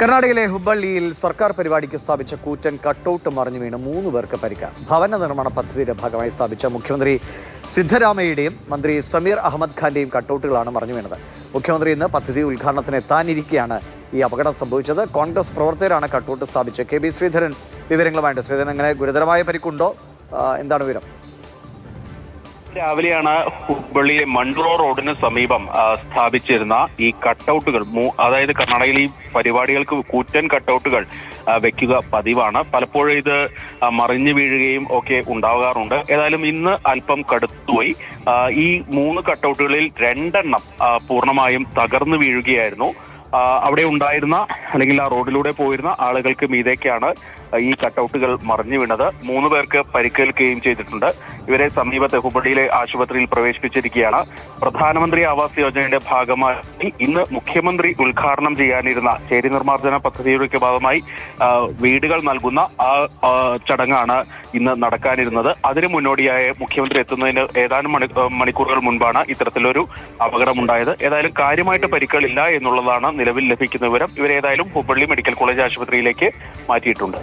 കർണാടകയിലെ ഹുബ്ബള്ളിയിൽ സർക്കാർ പരിപാടിക്ക് സ്ഥാപിച്ച കൂറ്റൻ കട്ടൗട്ട് മറിഞ്ഞു വീണ് 3 പേർക്ക് പരിക്ക്. ഭവന നിർമ്മാണ പദ്ധതിയുടെ ഭാഗമായി സ്ഥാപിച്ച മുഖ്യമന്ത്രി സിദ്ധരാമയ്യയുടെയും മന്ത്രി സമീർ അഹമ്മദ് ഖാന്റെയും കട്ടൗട്ടുകളാണ് മറിഞ്ഞു വീണത്. മുഖ്യമന്ത്രി ഇന്ന് പദ്ധതി ഉദ്ഘാടനത്തിന് എത്താനിരിക്കെയാണ് ഈ അപകടം സംഭവിച്ചത്. കോൺഗ്രസ് പ്രവർത്തകരാണ് കട്ടൗട്ട് സ്ഥാപിച്ചത്. കെ ബി ശ്രീധരൻ വിവരങ്ങളുമായിട്ട്. ശ്രീധരൻ, അങ്ങനെ ഗുരുതരമായ പരിക്കുണ്ടോ? എന്താണ് വിവരം? രാവിലെയാണ് ഹുബ്ബള്ളിയിലെ മൺട്രോ റോഡിന് സമീപം സ്ഥാപിച്ചിരുന്ന ഈ കട്ടൗട്ടുകൾ, അതായത് കർണാടകയിൽ ഈ പരിപാടികൾക്ക് കൂറ്റൻ കട്ടൗട്ടുകൾ വെക്കുക പതിവാണ്. പലപ്പോഴും ഇത് മറിഞ്ഞു വീഴുകയും ഒക്കെ ഉണ്ടാകാറുണ്ട്. ഏതായാലും ഇന്ന് അല്പം കടുത്തുപോയി. ഈ 3 കട്ടൗട്ടുകളിൽ 2 എണ്ണം പൂർണ്ണമായും തകർന്നു വീഴുകയായിരുന്നു. അവിടെ ഉണ്ടായിരുന്ന അല്ലെങ്കിൽ ആ റോഡിലൂടെ പോയിരുന്ന ആളുകൾക്ക് മീതേക്കാണ് ഈ കട്ടൗട്ടുകൾ മറിഞ്ഞു വീണത്. 3 പേർക്ക് പരിക്കേൽക്കുകയും ചെയ്തിട്ടുണ്ട്. ഇവരെ സമീപത്തെ ഹുബ്ബള്ളിയിലെ ആശുപത്രിയിൽ പ്രവേശിപ്പിച്ചിരിക്കുകയാണ്. പ്രധാനമന്ത്രി ആവാസ് യോജനയുടെ ഭാഗമായി ഇന്ന് മുഖ്യമന്ത്രി ഉദ്ഘാടനം ചെയ്യാനിരുന്ന ചേരി നിർമ്മാർജ്ജന പദ്ധതിയുടെ ഭാഗമായി വീടുകൾ നൽകുന്ന ആ ചടങ്ങാണ് ഇന്ന് നടക്കാനിരുന്നത്. അതിന് മുന്നോടിയായ മുഖ്യമന്ത്രി എത്തുന്നതിന് ഏതാനും മണിക്കൂറുകൾ മുൻപാണ് ഇത്തരത്തിലൊരു അപകടമുണ്ടായത്. ഏതായാലും കാര്യമായിട്ട് പരിക്കുകളില്ല എന്നുള്ളതാണ് നിലവിൽ ലഭിക്കുന്ന വിവരം. ഇവരേതായാലും ഹുബ്ബള്ളി മെഡിക്കൽ കോളേജ് ആശുപത്രിയിലേക്ക് മാറ്റിയിട്ടുണ്ട്.